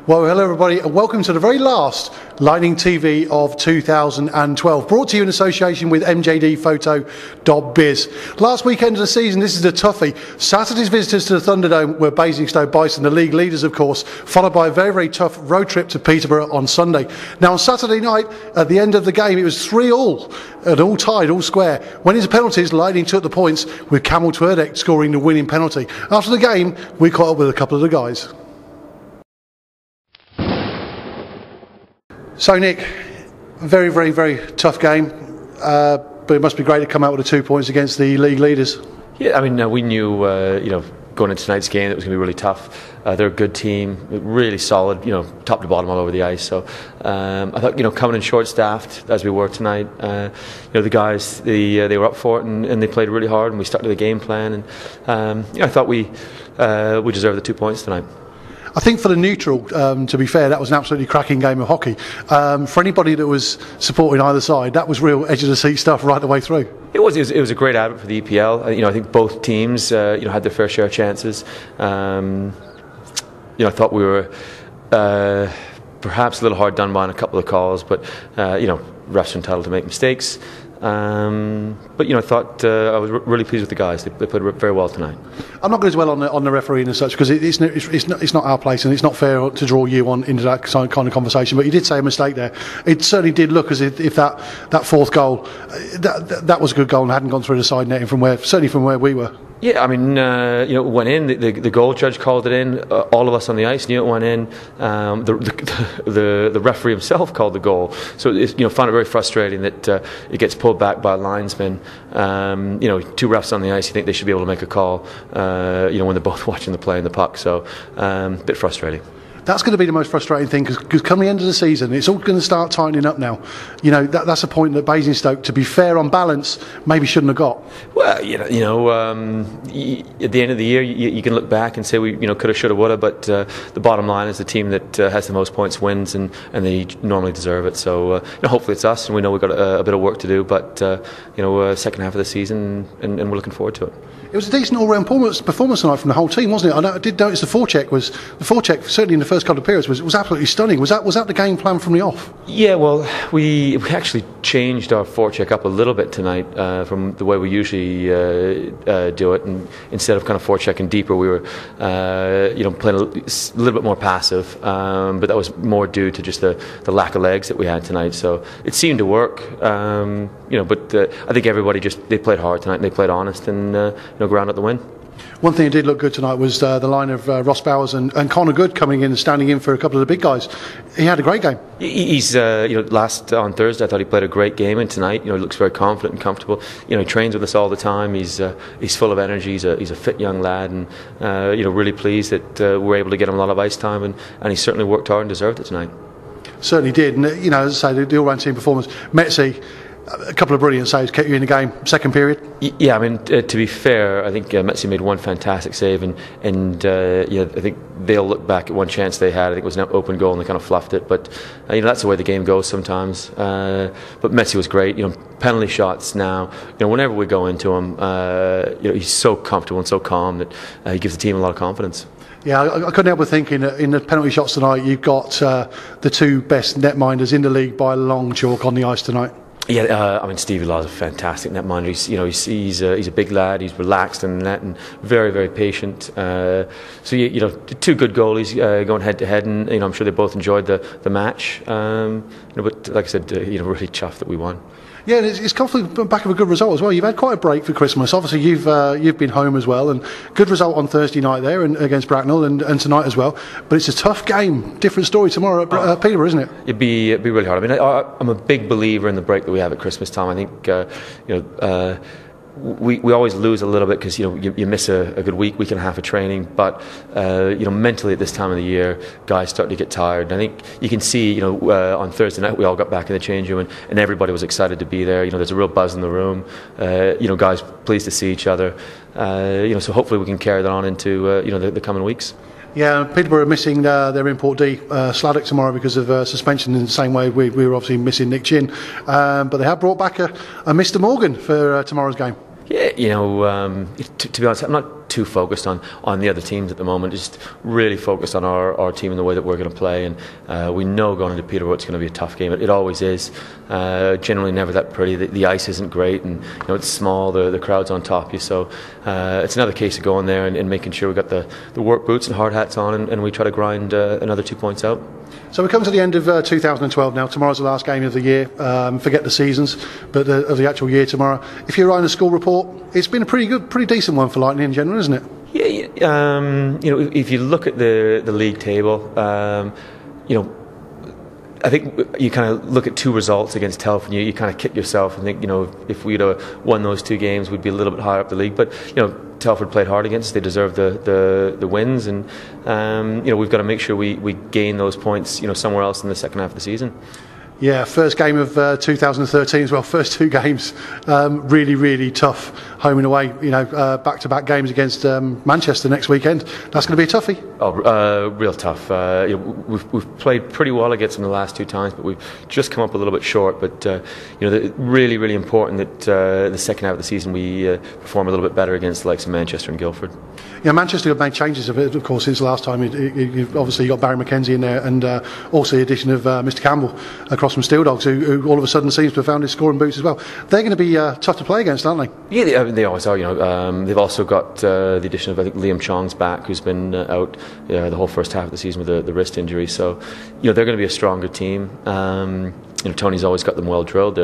Well, hello everybody and welcome to the very last Lightning TV of 2012, brought to you in association with mjdphoto.biz. Last weekend of the season, this is a toughie. Saturday's visitors to the Thunderdome were Basingstoke Bison, the league leaders of course, followed by a very, very tough road trip to Peterborough on Sunday. Now on Saturday night, at the end of the game, it was 3-all, and all tied, all square. When into penalties, Lightning took the points with Camel Twerdek scoring the winning penalty. After the game, we caught up with a couple of the guys. So Nick, very, very, very tough game, but it must be great to come out with the 2 points against the league leaders. Yeah, I mean, we knew, going into tonight's game that it was going to be really tough. They're a good team, really solid, top to bottom all over the ice. So I thought, coming in short-staffed as we were tonight, the guys, they were up for it and they played really hard and we stuck to the game plan. And I thought we deserved the 2 points tonight. I think for the neutral, to be fair, that was an absolutely cracking game of hockey. For anybody that was supporting either side, that was real edge of the seat stuff right the way through. It was a great advert for the EPL. I think both teams, had their fair share of chances. I thought we were perhaps a little hard done by on a couple of calls, but refs are entitled to make mistakes. But I thought I was really pleased with the guys. They played very well tonight. I'm not going to dwell on the refereeing and such because it's not our place and it's not fair to draw you on into that kind of conversation. But you did say a mistake there. It certainly did look as if that fourth goal that was a good goal and hadn't gone through the side netting from where we were. Yeah, I mean, it went in. The goal judge called it in. All of us on the ice knew it went in. The referee himself called the goal. So found it very frustrating that it gets pulled back by a linesman. Two refs on the ice. You think they should be able to make a call. When they're both watching the play and the puck. So a bit frustrating. That's going to be the most frustrating thing because come the end of the season, it's all going to start tightening up now. That's a point that Basingstoke, to be fair on balance, maybe shouldn't have got. Well, at the end of the year, you can look back and say we, coulda, shoulda, woulda. But the bottom line is the team that has the most points wins, and they normally deserve it. So hopefully it's us, and we know we've got a bit of work to do. But second half of the season, and we're looking forward to it. It was a decent all-round performance tonight from the whole team, wasn't it? I did notice the forecheck certainly in the first couple of periods was absolutely stunning. Was that the game plan from the off? Yeah, well, we actually changed our forecheck up a little bit tonight from the way we usually do it, and instead of kind of forechecking deeper, we were playing a little bit more passive, but that was more due to just the lack of legs that we had tonight. So it seemed to work, but I think everybody they played hard tonight and they played honest and ground out the win. One thing that did look good tonight was the line of Ross Bowers and Connor Good coming in and standing in for a couple of the big guys. He had a great game. He's last on Thursday I thought he played a great game, and tonight he looks very confident and comfortable. He trains with us all the time. He's full of energy. He's a fit young lad, and really pleased that we're able to get him a lot of ice time, and he certainly worked hard and deserved it tonight. Certainly did, and as I say, the all-round team performance. Metzi, a couple of brilliant saves, kept you in the game. Second period. Yeah, I mean, to be fair, I think Metzi made one fantastic save, and I think they'll look back at one chance they had. I think it was an open goal, and they kind of fluffed it. But that's the way the game goes sometimes. But Metzi was great. Penalty shots now. Whenever we go into him, he's so comfortable and so calm that he gives the team a lot of confidence. Yeah, I couldn't help but thinking that in the penalty shots tonight, you've got the two best netminders in the league by a long chalk on the ice tonight. Yeah, I mean, Stevie Law's a fantastic netminder. He's a big lad. He's relaxed in the net and very, very patient. So two good goalies going head to head, and I'm sure they both enjoyed the match. But like I said, really chuffed that we won. Yeah, it's comfortably back of a good result as well. You've had quite a break for Christmas. Obviously, you've been home as well, and good result on Thursday night there and against Bracknell, and tonight as well. But it's a tough game. Different story tomorrow at Peterborough, isn't it? It'd be really hard. I mean, I'm a big believer in the break that we have at Christmas time. I think we always lose a little bit because you miss a good week and a half of training, but mentally at this time of the year, guys start to get tired. And I think you can see on Thursday night we all got back in the change room and everybody was excited to be there. There's a real buzz in the room. Guys pleased to see each other. So hopefully we can carry that on into the coming weeks. Yeah, Peterborough are missing their import D, Sladdock, tomorrow because of suspension in the same way we were obviously missing Nick Chin. But they have brought back a Mr. Morgan for tomorrow's game. Yeah, to be honest, I'm not too focused on the other teams at the moment. Just really focused on our team and the way that we're going to play. And we know going into Peterborough it's going to be a tough game. It always is. Generally never that pretty. The ice isn't great, and it's small. The crowd's on top of you. So it's another case of going there and making sure we got the work boots and hard hats on, and we try to grind another 2 points out. So we come to the end of 2012 now. Tomorrow's the last game of the year. Forget the seasons, but of the actual year tomorrow. If you're writing a score report, it's been a pretty decent one for Lightning in general, isn't it? Yeah. If you look at the league table, I think you kind of look at 2 results against Telford, and you kind of kick yourself and think, if we'd have won those 2 games, we'd be a little bit higher up the league. But Telford played hard against us; they deserve the wins, and we've got to make sure we gain those points, somewhere else in the second half of the season. Yeah, first game of 2013 as well. First 2 games, really, really tough. Home and away, back-to-back games against Manchester next weekend. That's going to be a toughie. Oh, real tough. We've played pretty well against them the last 2 times, but we've just come up a little bit short. But really, really important that the second half of the season we perform a little bit better against the likes of Manchester and Guildford. Yeah, Manchester have made changes of course since last time. You've obviously got Barry McKenzie in there, and also the addition of Mr. Campbell across from Steel Dogs, who all of a sudden seems to have found his scoring boots as well. They're going to be tough to play against, aren't they? Yeah, they always are. They've also got the addition of, I think, Liam Chong's back, who's been out the whole first half of the season with the wrist injury. So they're going to be a stronger team. Tony's always got them well drilled.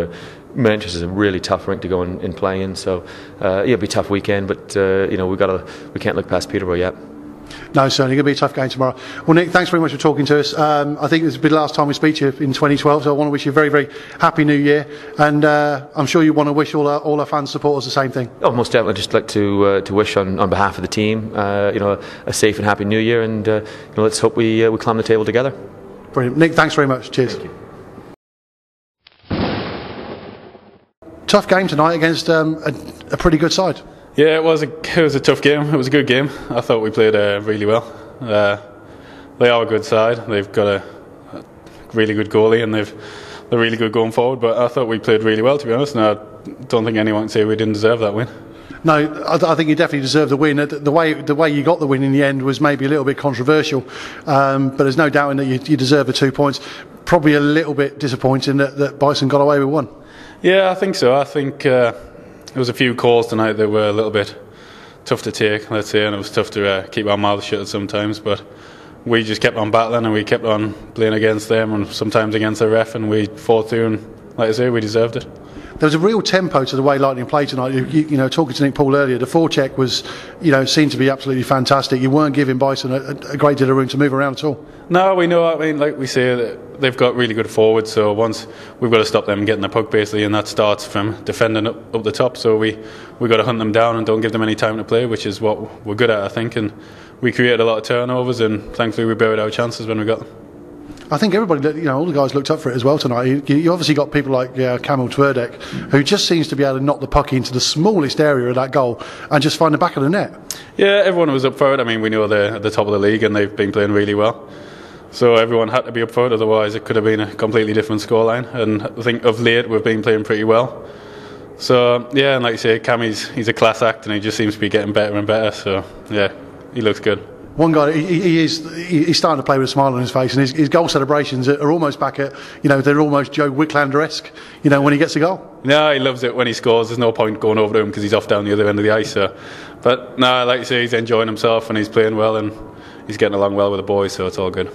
Manchester's a really tough rink to go and play in. So it'll be a tough weekend, but we can't look past Peterborough yet. No, certainly going to be a tough game tomorrow. Well, Nick, thanks very much for talking to us. I think this will be the last time we speak to you in 2012, so I want to wish you a very, very happy New Year, and I'm sure you want to wish all our fans, supporters the same thing. Oh, most definitely. I'd just like to wish on behalf of the team, a safe and happy New Year, and let's hope we climb the table together. Brilliant, Nick. Thanks very much. Cheers. Thank you. Tough game tonight against a pretty good side. Yeah, it was a tough game. It was a good game. I thought we played really well. They are a good side. They've got a really good goalie, and they're really good going forward. But I thought we played really well, to be honest. And I don't think anyone can say we didn't deserve that win. No, I think you definitely deserve the win. The way you got the win in the end was maybe a little bit controversial, but there's no doubting that you deserve the 2 points. Probably a little bit disappointing that Bison got away with 1. Yeah, I think so. I think there was a few calls tonight that were a little bit tough to take, let's say, and it was tough to keep our mouths shut sometimes, but we just kept on battling and we kept on playing against them and sometimes against the ref, and we fought through, and like I say, we deserved it. There was a real tempo to the way Lightning played tonight. Talking to Nick Poole earlier, the forecheck was, seemed to be absolutely fantastic. You weren't giving Bison a great deal of room to move around at all. No, we know. I mean, like we say, they've got really good forwards. So once we've got to stop them getting the puck, basically, and that starts from defending up the top. So we got to hunt them down and don't give them any time to play, which is what we're good at, I think. And we created a lot of turnovers, and thankfully we buried our chances when we got them. I think everybody, all the guys looked up for it as well tonight. You obviously got people like Kamil Tverdek, who just seems to be able to knock the puck into the smallest area of that goal and just find the back of the net. Yeah, everyone was up for it. I mean, we know they're at the top of the league and they've been playing really well. So everyone had to be up for it, otherwise it could have been a completely different scoreline. And I think of late we've been playing pretty well. So, yeah, and like you say, he's a class act and he just seems to be getting better and better. So, yeah, he looks good. One guy, he's starting to play with a smile on his face, and his goal celebrations are almost back at, they're almost Joe Wicklander-esque, when he gets a goal. No, he loves it when he scores. There's no point going over to him because he's off down the other end of the ice. So. But, no, like you say, he's enjoying himself and he's playing well and he's getting along well with the boys, so it's all good.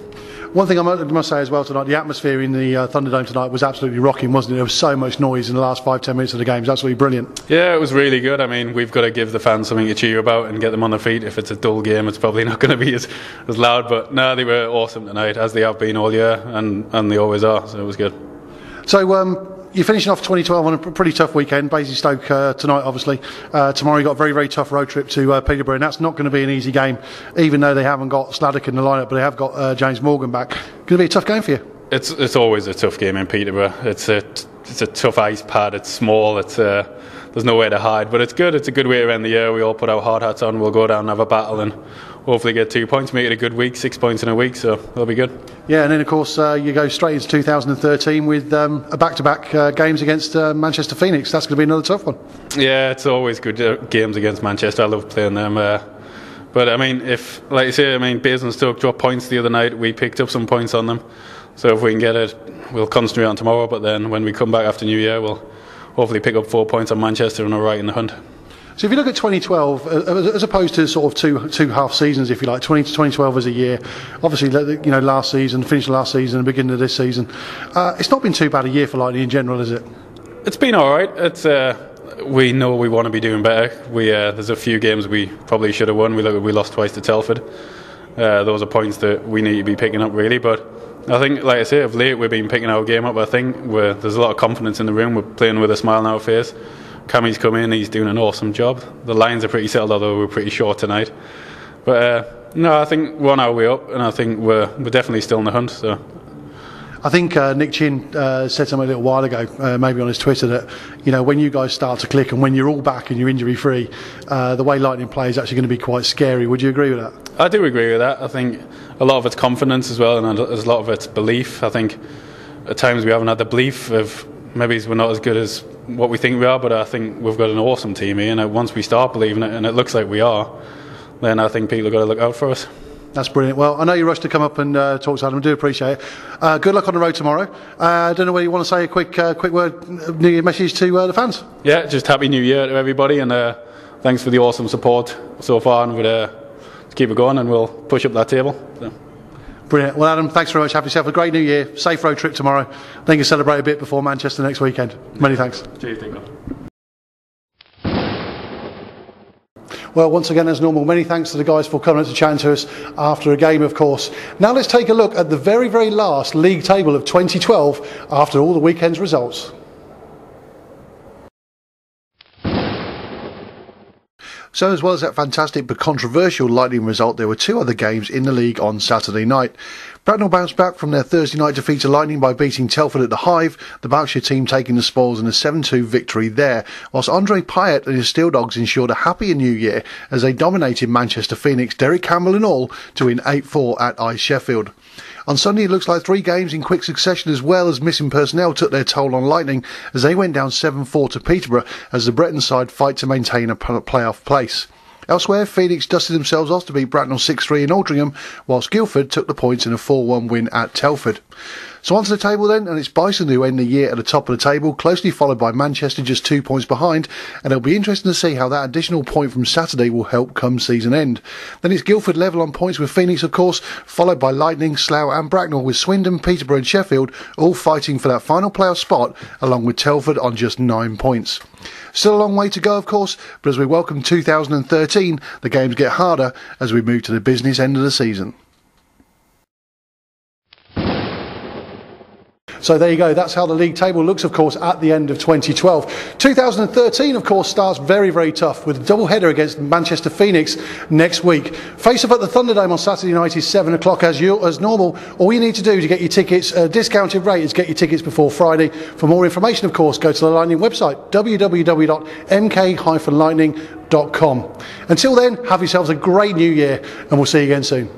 One thing I must say as well tonight, the atmosphere in the Thunderdome tonight was absolutely rocking, wasn't it? There was so much noise in the last 5-10 minutes of the game. It was absolutely brilliant. Yeah, it was really good. I mean, we've got to give the fans something to cheer about and get them on their feet. If it's a dull game, it's probably not going to be as loud. But no, they were awesome tonight, as they have been all year, and they always are. So it was good. So you're finishing off 2012 on a pretty tough weekend. Basingstoke tonight, obviously. Tomorrow you've got a very, very tough road trip to Peterborough, and that's not going to be an easy game, even though they haven't got Sladek in the lineup, but they have got James Morgan back. Going to be a tough game for you. It's always a tough game in Peterborough. It's a tough ice pad. It's small. There's nowhere to hide, but it's good. It's a good way to end the year. We all put our hard hats on. We'll go down and have a battle and hopefully get 2 points, make it a good week, 6 points in a week, so it'll be good. Yeah, and then of course you go straight into 2013 with a back-to-back games against Manchester Phoenix. That's going to be another tough one. Yeah, it's always good games against Manchester. I love playing them. But I mean, if, like you say, I mean, Basingstoke dropped points the other night. We picked up some points on them. So if we can get it, we'll concentrate on tomorrow. But then when we come back after New Year, we'll hopefully pick up 4 points on Manchester and are right in the hunt. So if you look at 2012, as opposed to sort of two half seasons, if you like, 2012 as a year, obviously, you know, last season, finished last season, beginning of this season, it's not been too bad a year for Lightning in general, is it? It's been all right. It's we know we want to be doing better. There's a few games we probably should have won. We lost twice to Telford. Those are points that we need to be picking up, really. But I think, like I say, of late we've been picking our game up. I think there's a lot of confidence in the room. We're playing with a smile on our face. Cammy's come in, he's doing an awesome job. The lines are pretty settled, although we're pretty short tonight. But no, I think we're on our way up, and I think we're definitely still in the hunt. So I think Nick Chin said something a little while ago, maybe on his Twitter, that, you know, when you guys start to click and when you're all back and you're injury free, the way Lightning play is actually going to be quite scary. Would you agree with that? I do agree with that. I think a lot of it's confidence as well, and there's a lot of it's belief. I think at times we haven't had the belief of maybe we're not as good as what we think we are, but I think we've got an awesome team here, and once we start believing it, and it looks like we are, then I think people have got to look out for us. That's brilliant. Well, I know you rushed to come up and talk to Adam. I do appreciate it. Good luck on the road tomorrow. I don't know whether you want to say a quick word, New Year message to the fans. Yeah, just Happy New Year to everybody, and thanks for the awesome support so far, and we'll keep it going, and we'll push up that table. So. Brilliant. Well, Adam, thanks very much. Have yourself a great New Year. Safe road trip tomorrow. Then you can celebrate a bit before Manchester next weekend. Many thanks. Cheers, Dingo. Well, once again, as normal, many thanks to the guys for coming to chat to us after a game, of course. Now let's take a look at the very, very last league table of 2012 after all the weekend's results. So as well as that fantastic but controversial Lightning result, there were two other games in the league on Saturday night. Bracknell bounced back from their Thursday night defeat to Lightning by beating Telford at the Hive, the Berkshire team taking the spoils in a 7-2 victory there, whilst Andre Pyatt and his Steel Dogs ensured a happier New Year as they dominated Manchester Phoenix, Derek Campbell and all, to win 8-4 at Ice Sheffield. On Sunday, it looks like 3 games in quick succession, as well as missing personnel took their toll on Lightning as they went down 7-4 to Peterborough as the Breton side fight to maintain a playoff place. Elsewhere, Phoenix dusted themselves off to beat Bracknell 6-3 in Aldringham, whilst Guildford took the points in a 4-1 win at Telford. So onto the table then, and it's Bison who end the year at the top of the table, closely followed by Manchester just 2 points behind, and it'll be interesting to see how that additional point from Saturday will help come season end. Then it's Guildford level on points with Phoenix, of course, followed by Lightning, Slough and Bracknell, with Swindon, Peterborough and Sheffield all fighting for that final playoff spot, along with Telford on just 9 points. Still a long way to go, of course, but as we welcome 2013, the games get harder as we move to the business end of the season. So there you go, that's how the league table looks, of course, at the end of 2012. 2013, of course, starts very, very tough with a double header against Manchester Phoenix next week. Face-off at the Thunderdome on Saturday night is 7 o'clock as normal. All you need to do to get your tickets, discounted rate, is get your tickets before Friday. For more information, of course, go to the Lightning website, www.mk-lightning.com. Until then, have yourselves a great new year, and we'll see you again soon.